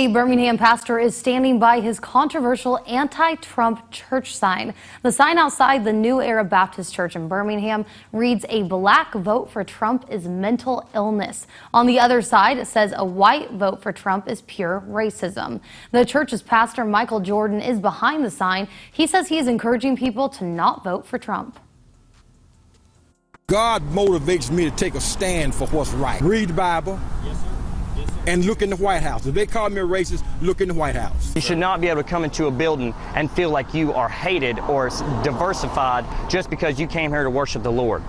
A Birmingham pastor is standing by his controversial anti-Trump church sign. The sign outside the New Era Baptist Church in Birmingham reads, "A black vote for Trump is mental illness." On the other side, it says, "A white vote for Trump is pure racism." The church's pastor, Michael Jordan, is behind the sign. He says he is encouraging people to not vote for Trump. God motivates me to take a stand for what's right. Read the Bible. Yes, sir. And look in the White House. If they call me a racist, look in the White House. You should not be able to come into a building and feel like you are hated or diversified just because you came here to worship the Lord.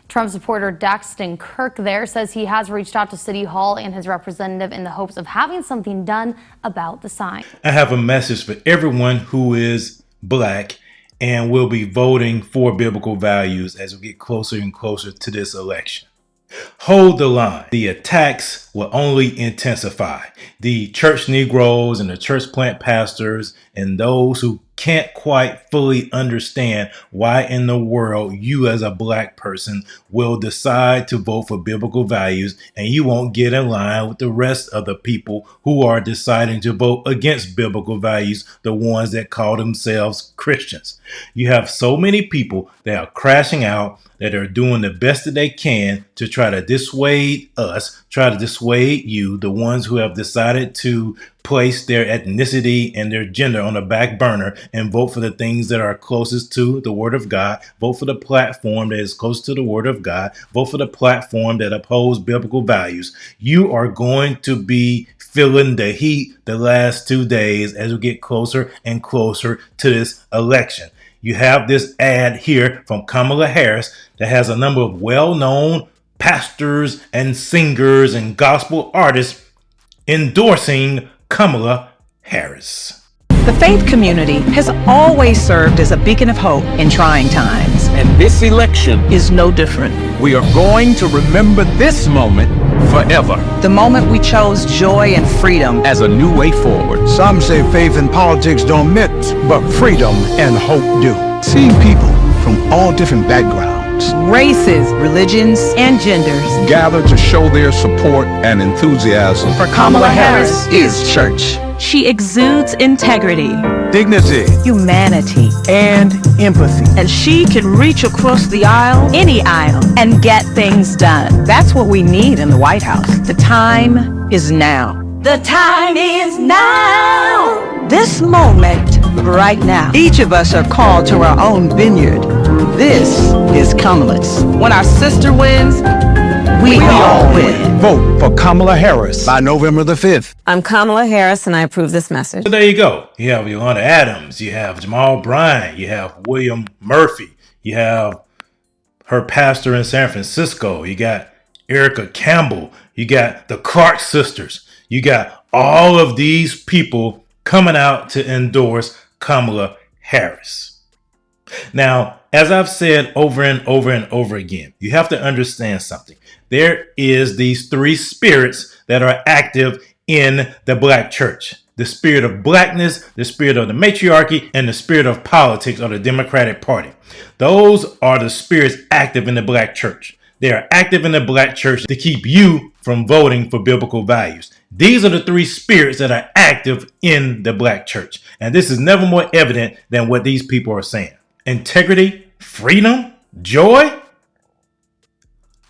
Trump supporter Daxton Kirk there says he has reached out to City Hall and his representative in the hopes of having something done about the sign. I have a message for everyone who is black and will be voting for biblical values as we get closer and closer to this election. Hold the line. The attacks will only intensify. The church Negroes and the church plant pastors and those who can't quite fully understand why in the world you as a black person will decide to vote for biblical values and you won't get in line with the rest of the people who are deciding to vote against biblical values, the ones that call themselves Christians. You have so many people that are crashing out, that are doing the best that they can to try to dissuade us, try to dissuade you, the ones who have decided to place their ethnicity and their gender on the back burner and vote for the things that are closest to the Word of God, vote for the platform that is close to the Word of God, vote for the platform that upholds biblical values. You are going to be feeling the heat the last 2 days as we get closer and closer to this election. You have this ad here from Kamala Harris that has a number of well-known pastors and singers and gospel artists endorsing Kamala Harris. The faith community has always served as a beacon of hope in trying times. And this election is no different. We are going to remember this moment forever. The moment we chose joy and freedom As a new way forward. Some say faith and politics don't mix, but freedom and hope do. Seeing people from all different backgrounds, races, religions, and genders Gather to show their support and enthusiasm for Kamala Harris is church. She exudes integrity, dignity, Humanity. and empathy. and she can reach across the aisle, any aisle, And get things done. That's what we need in the White House. The time is now. the time is now. This moment, right now. Each of us are called to our own vineyard. This is Kamala's. When our sister wins, we all win. Vote for Kamala Harris by November the 5th. I'm Kamala Harris, and I approve this message. So there you go. You have Yolanda Adams, you have Jamal Bryant, you have William Murphy, you have her pastor in San Francisco, you got Erica Campbell, you got the Clark sisters, you got all of these people coming out to endorse Kamala Harris. Now, as I've said over and over and over again, you have to understand something. There is these three spirits that are active in the black church. The spirit of blackness, the spirit of the matriarchy, and the spirit of politics or the Democratic Party. Those are the spirits active in the black church. They are active in the black church to keep you from voting for biblical values. These are the three spirits that are active in the black church. And this is never more evident than what these people are saying. Integrity, freedom, joy.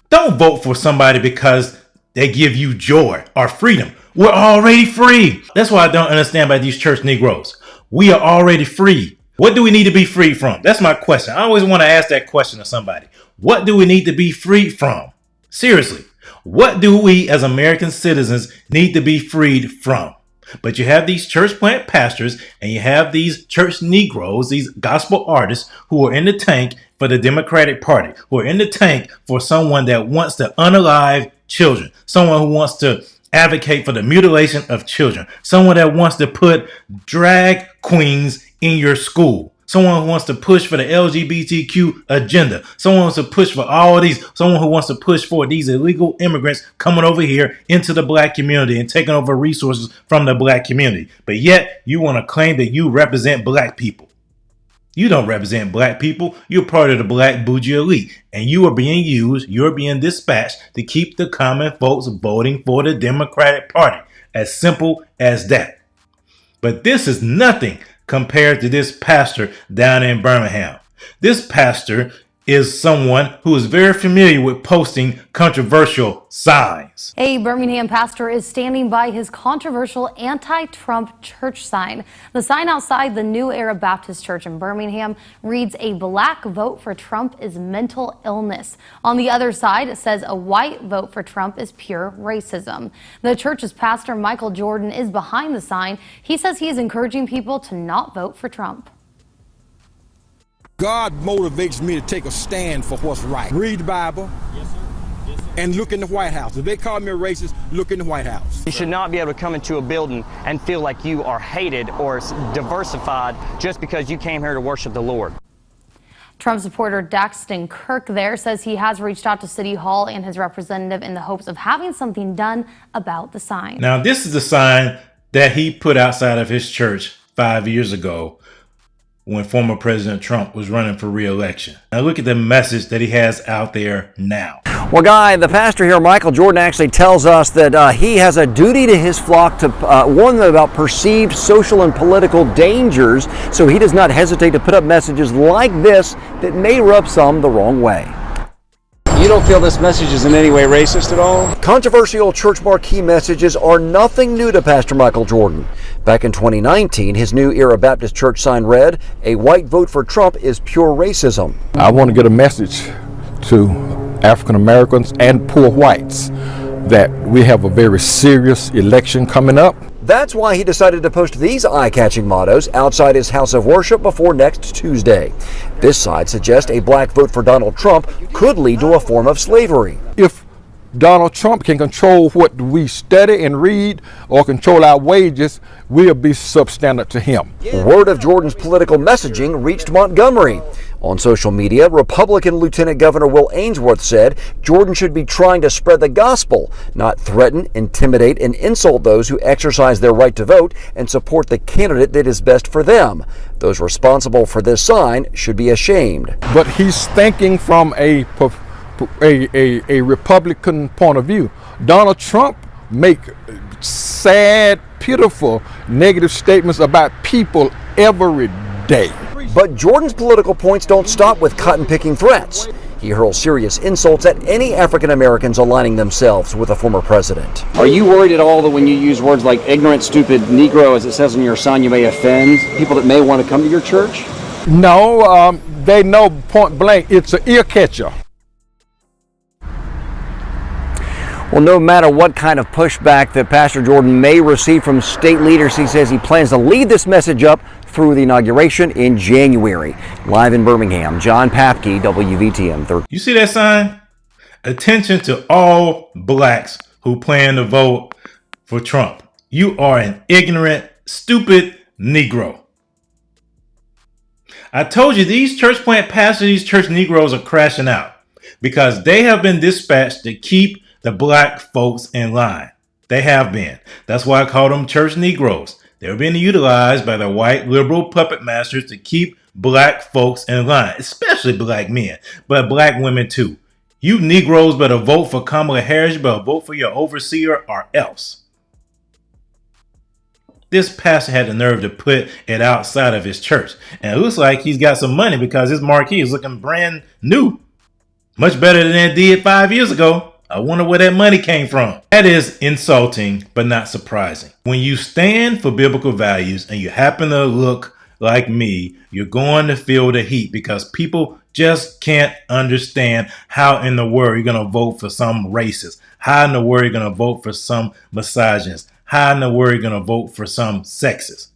Don't vote for somebody because they give you joy or freedom. We're already free. That's what I don't understand about these church Negroes. We are already free. What do we need to be free from? That's my question. I always want to ask that question to somebody. What do we need to be free from? Seriously, what do we as American citizens need to be freed from? But you have these church plant pastors and you have these church Negroes, these gospel artists who are in the tank for the Democratic Party, who are in the tank for someone that wants to unalive children, someone who wants to advocate for the mutilation of children, someone that wants to put drag queens in your school, someone who wants to push for the LGBTQ agenda, someone who wants to push for all of these, someone who wants to push for these illegal immigrants coming over here into the black community and taking over resources from the black community. But yet you want to claim that you represent black people. You don't represent black people. You're part of the black bougie elite, and you are being used, you're being dispatched to keep the common folks voting for the Democratic Party. As simple as that. But this is nothing compared to this pastor down in Birmingham. This pastor is someone who is very familiar with posting controversial signs. A Birmingham pastor is standing by his controversial anti-Trump church sign. The sign outside the New Era Baptist Church in Birmingham reads, "A black vote for Trump is mental illness." On the other side, it says a white vote for Trump is pure racism. The church's pastor, Michael Jordan, is behind the sign. He says he is encouraging people to not vote for Trump. God motivates me to take a stand for what's right. Read the Bible. Yes, sir. Yes, sir. And look in the White House. If they call me a racist, look in the White House. You should not be able to come into a building and feel like you are hated or diversified just because you came here to worship the Lord. Trump supporter Daxton Kirk there says he has reached out to City Hall and his representative in the hopes of having something done about the sign. Now, this is the sign that he put outside of his church 5 years ago when former President Trump was running for re-election. Now look at the message that he has out there now. Well, Guy, the pastor here, Michael Jordan, actually tells us that he has a duty to his flock to warn them about perceived social and political dangers, so he does not hesitate to put up messages like this that may rub some the wrong way. You don't feel this message is in any way racist at all? Controversial church marquee messages are nothing new to Pastor Michael Jordan. Back in 2019, his New Era Baptist Church sign read, "A white vote for Trump is pure racism." I want to get a message to African Americans and poor whites that we have a very serious election coming up. That's why he decided to post these eye-catching mottos outside his house of worship before next Tuesday. This side suggests a black vote for Donald Trump could lead to a form of slavery. If Donald Trump can control what we study and read or control our wages, we'll be substandard to him. Word of Jordan's political messaging reached Montgomery. On social media, Republican Lieutenant Governor Will Ainsworth said Jordan should be trying to spread the gospel, not threaten, intimidate, and insult those who exercise their right to vote and support the candidate that is best for them. Those responsible for this sign should be ashamed. But he's thinking from a Republican point of view. Donald Trump make sad, pitiful, negative statements about people every day. But Jordan's political points don't stop with cotton-picking threats. He hurls serious insults at any African Americans aligning themselves with a former president. Are you worried at all that when you use words like ignorant, stupid, Negro, as it says on your sign, you may offend people that may want to come to your church? No, they know point blank it's an ear catcher. Well, no matter what kind of pushback that Pastor Jordan may receive from state leaders, he says he plans to lead this message up through the inauguration in January. Live in Birmingham, John Papke, WVTM 13. You see that sign? Attention to all blacks who plan to vote for Trump. You are an ignorant, stupid Negro. I told you these church plant pastors, these church Negroes are crashing out because they have been dispatched to keep the black folks in line. They have been. That's why I call them church Negroes. They're being utilized by the white liberal puppet masters to keep black folks in line, especially black men, but black women too. You Negroes better vote for Kamala Harris, you better vote for your overseer or else. This pastor had the nerve to put it outside of his church. And it looks like he's got some money because his marquee is looking brand new. Much better than it did 5 years ago. I wonder where that money came from. That is insulting, but not surprising. When you stand for biblical values and you happen to look like me, you're going to feel the heat because people just can't understand how in the world you're going to vote for some racist, how in the world you're going to vote for some misogynist, how in the world you're going to vote for some sexist.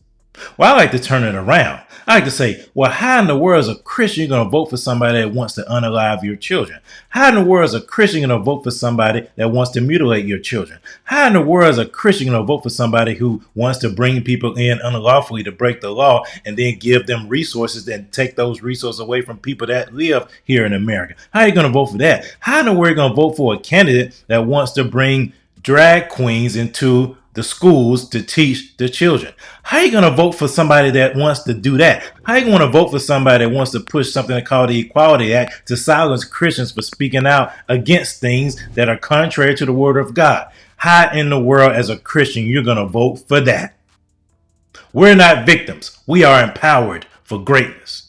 Well, I like to turn it around. I like to say, well, how in the world as a Christian you're going to vote for somebody that wants to unalive your children? How in the world as a Christian you're going to vote for somebody that wants to mutilate your children? How in the world as a Christian you're going to vote for somebody who wants to bring people in unlawfully to break the law and then give them resources and take those resources away from people that live here in America? How are you going to vote for that? How in the world are you going to vote for a candidate that wants to bring drag queens into the schools to teach the children? How are you going to vote for somebody that wants to do that? How are you going to vote for somebody that wants to push something called the Equality Act to silence Christians for speaking out against things that are contrary to the word of God? How in the world as a Christian you're going to vote for that? We're not victims. We are empowered for greatness.